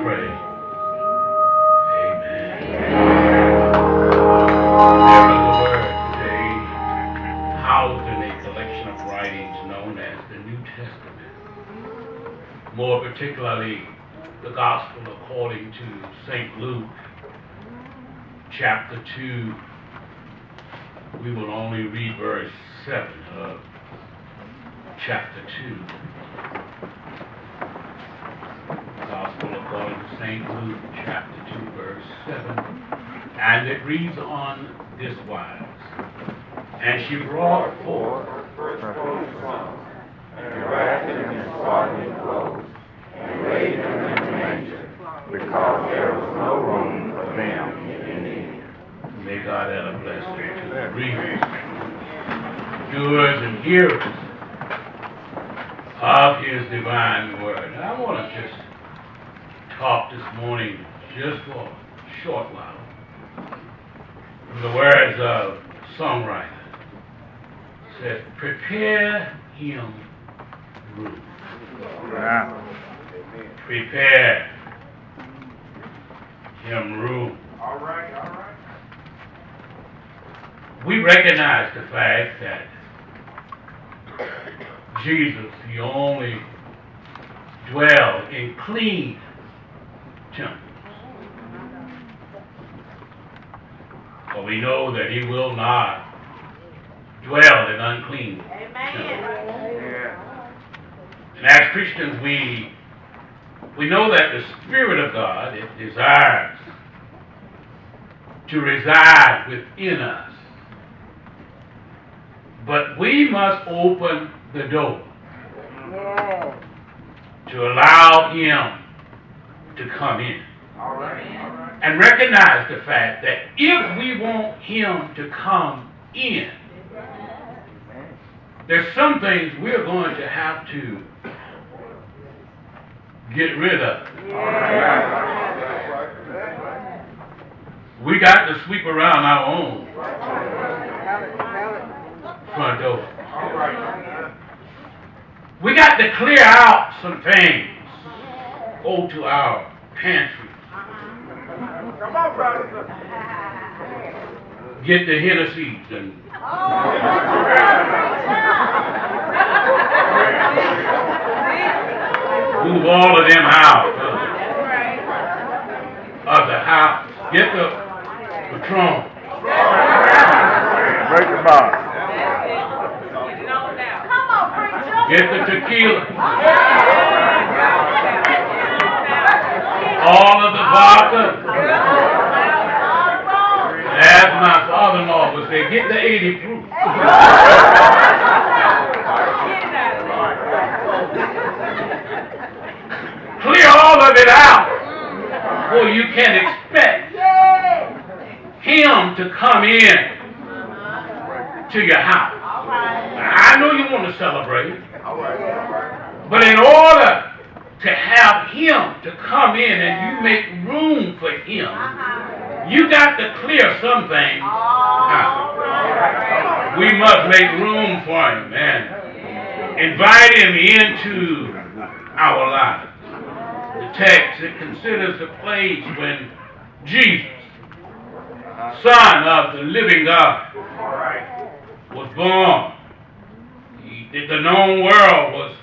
pray. Amen. There is a word today housed in a collection of writings known as the New Testament. More particularly, the Gospel according to St. Luke, chapter 2. We will only read verse 7 of chapter 2. Gospel according to St. Luke, chapter 2, verse 7. And it reads on this wise. And she brought forth her firstborn son, and wrapped him in swaddling clothes, and laid him in the manger, because there was no room for them in the inn. May God add a blessing to the readers, doers, and hearers of His divine word. And I want to just talk this morning, just for a short while, from the words of songwriter. It says, prepare him room. Prepare him room. All right. We recognize the fact that Jesus, He only dwelled in clean temples. But we know that He will not dwell in unclean temples. And as Christians, we know that the Spirit of God desires to reside within us. But we must open the door to allow Him to come in. All right. And recognize the fact that if we want Him to come in, there's some things we're going to have to get rid of. We got to sweep around our own front door. We got to clear out some things. Go to our pantry. Come on, brother. Get the Hennessy's and move all of them out of the house. Get the Patron. Break the bar. Get the tequila. All of the vodka. As my father-in-law would say, get the 80 proof. Clear all of it out before you can expect Him to come in to your house. I know you want to celebrate, but in order to have Him to come in and you make room for Him, you got to clear some things out. We must make room for Him and invite Him into our lives. The text, it considers the place when Jesus, Son of the living God, was born. The known world was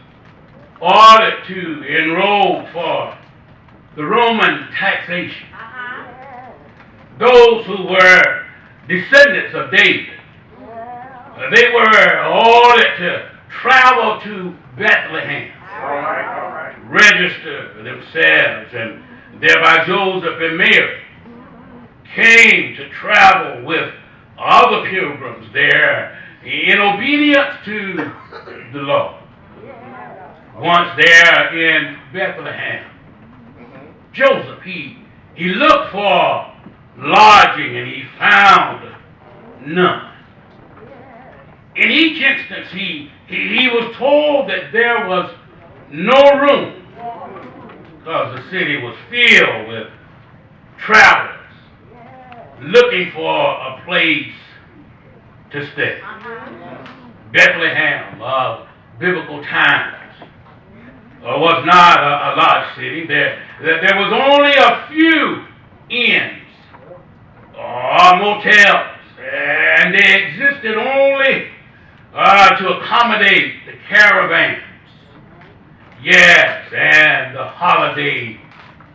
ordered to enroll for the Roman taxation. Those who were descendants of David, they were ordered to travel to Bethlehem, register themselves, and thereby Joseph and Mary came to travel with other pilgrims there in obedience to the law. Once there in Bethlehem, Joseph, he looked for lodging and he found none. In each instance, he was told that there was no room because the city was filled with travelers looking for a place to stay. Bethlehem of biblical times was not a large city. There was only a few inns or motels, and they existed only to accommodate the caravans, yes, and the holiday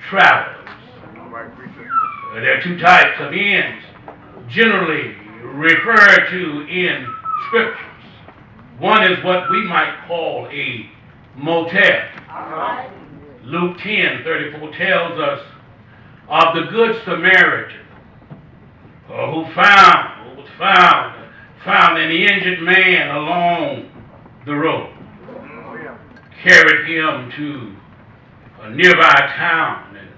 travelers. There are two types of inns generally referred to in scriptures. One is what we might call a motel. Luke 10:34 tells us of the Good Samaritan who was found an injured man along the road, carried him to a nearby town and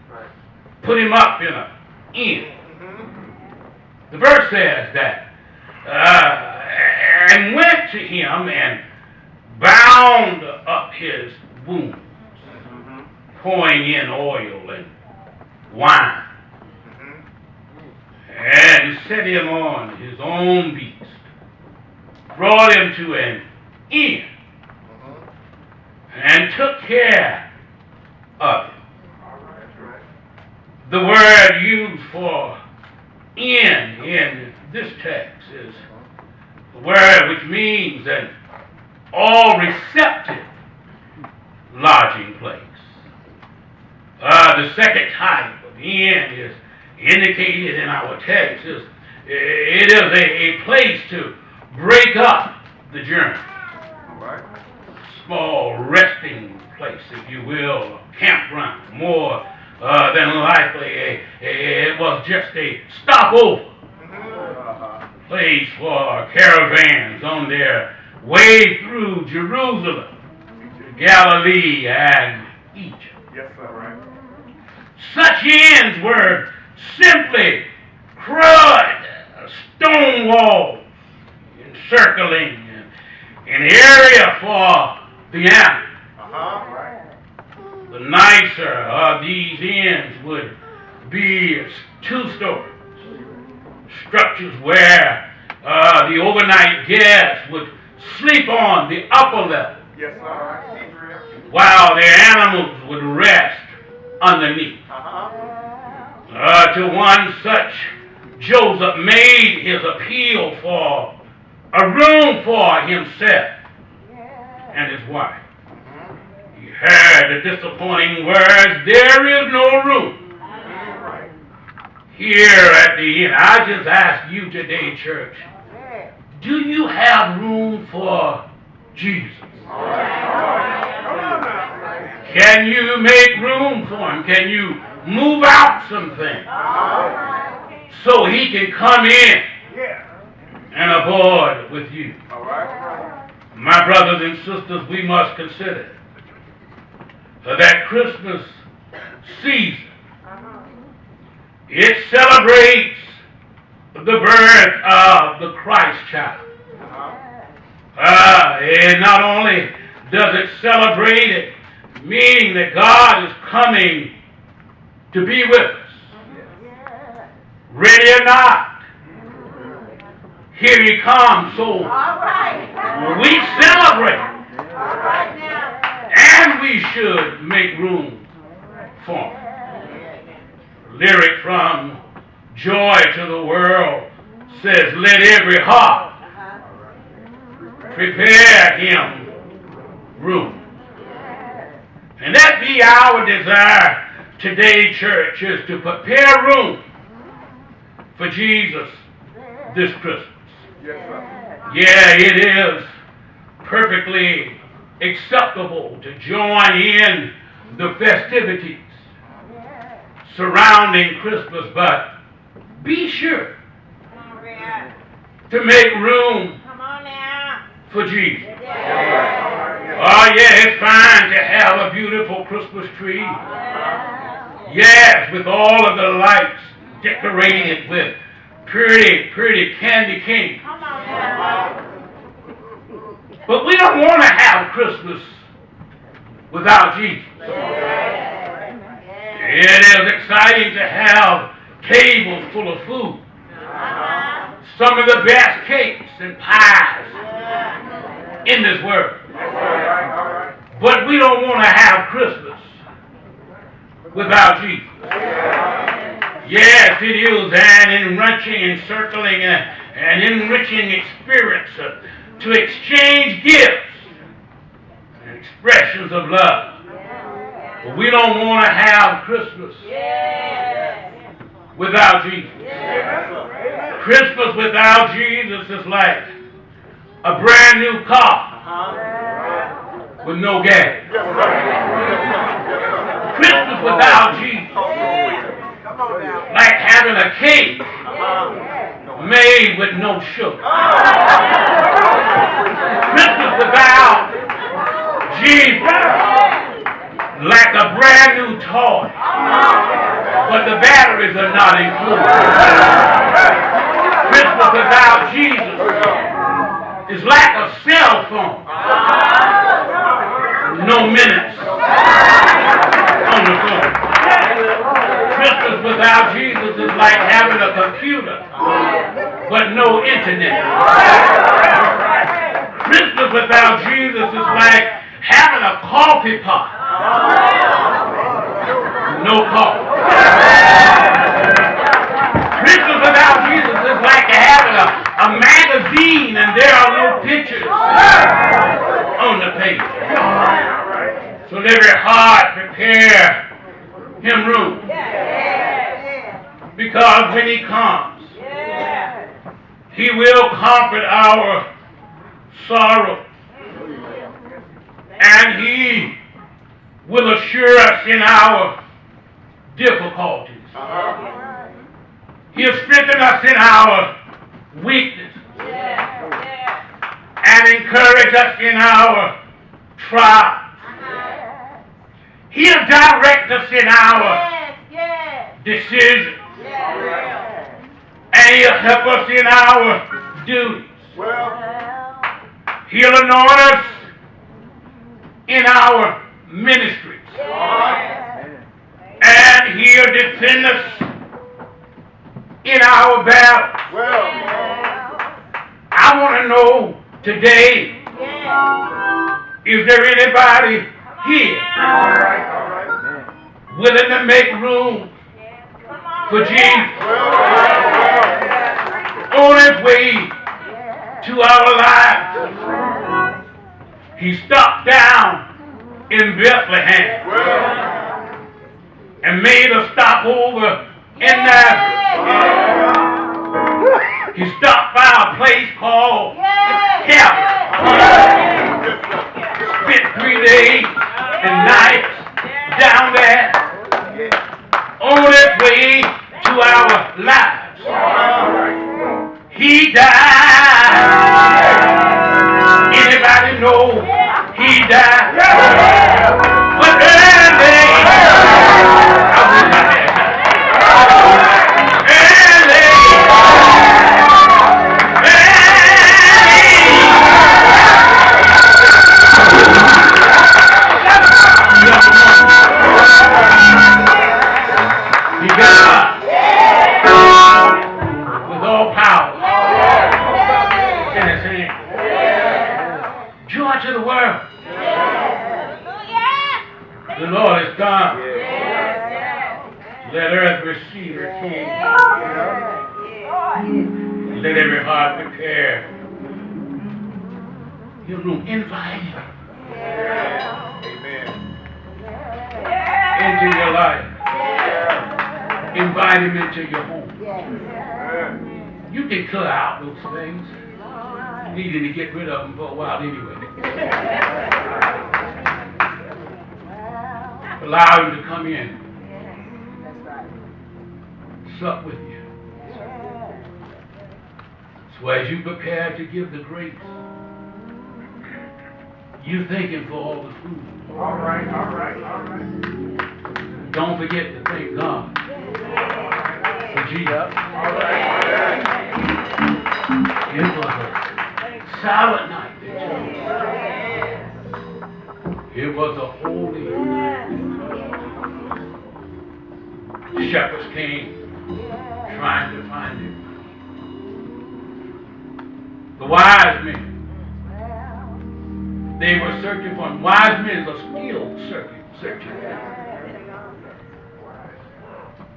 put him up in an inn. The verse says that, and went to him and bound up his wounds, pouring in oil and wine, and set him on his own beast, brought him to an inn, and took care of him. The word used for inn in this text is a word which means an all-receptive lodging place. The second type of inn is indicated in our text. It is a place to break up the journey. Small resting place, if you will, a campground. More than likely, it was just a stopover place for caravans on their way through Jerusalem, Galilee, and Egypt. Yes, sir, right. Such inns were simply crud, stone walls encircling an area for the animal. Right. The nicer of these inns would be two-story structures where the overnight guests would sleep on the upper level, Yes, sir. while their animals would rest underneath. To one such, Joseph made his appeal for a room for himself and his wife. He heard the disappointing words, "There is no room here at the inn." I just ask you today, church, do you have room for Jesus? Can you make room for him? Can you move out some things so he can come in and abode with you? My brothers and sisters, we must consider that Christmas season, it celebrates the birth of the Christ child. And not only does it celebrate it, meaning that God is coming to be with us, ready or not, here he comes. So we celebrate, and we should make room for him. Lyric from Joy to the World says, "Let every heart prepare him room." And that be our desire today, church, is to prepare room for Jesus this Christmas. Yeah, it is perfectly acceptable to join in the festivities surrounding Christmas, but be sure to make room for Jesus. Oh yeah, it's fine to have a beautiful Christmas tree. Yes, with all of the lights decorated with pretty candy canes. But we don't want to have Christmas without Jesus. It is exciting to have tables full of food. Some of the best cakes and pies in this world. But we don't want to have Christmas without Jesus. Yes, it is an enriching, encircling, and enriching experience to exchange gifts and expressions of love. But we don't want to have Christmas without Jesus. Christmas without Jesus is like a brand new car with no gas. Christmas without Jesus, like having a cake made with no sugar. Christmas without Jesus, like a brand new toy, but the batteries are not included. Christmas without Jesus is like a cell phone. No minutes on the phone. Christmas without Jesus is like having a computer, but no internet. Christmas without Jesus is like having a coffee pot. No coffee. Christmas without Jesus is like having a magazine and there are no pictures on the page. So let every heart prepare him room. Because when he comes, he will comfort our sorrow. And he will assure us in our difficulties. He'll strengthen us in our weakness. And encourage us in our trials. He'll direct us in our decisions. And he'll help us in our duties. He'll anoint us in our ministries. And he'll defend us in our battles. I want to know today, is there anybody here willing to make room for Jesus on his way to our lives? He stopped down in Bethlehem and made a stopover in Nazareth. He stopped by a place called Calvary. Spent 3 days and nights down there on his way to our lives. He died. Anybody know he died? But early, I wish I had he got up with all power in his hand. Joy to the world. The Lord is come. Let earth receive her King. Let every heart prepare. You know, invite him into your life. Invite him into your home. You can cut out those things. Needing to get rid of them for a while anyway. Allow him to come in. Sup with you. So as you prepare to give the grace, you thanking for all the food. All right. Don't forget to thank God for Jesus. It was a silent night. It was a holy night. Shepherds came trying to find him. The wise men, They were searching for him. Wise men are still searching for him.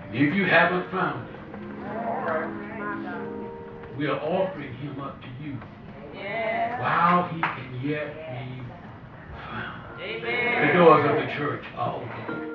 And if you haven't found him, we are offering him up to you while he can yet be found. The doors of the church are open.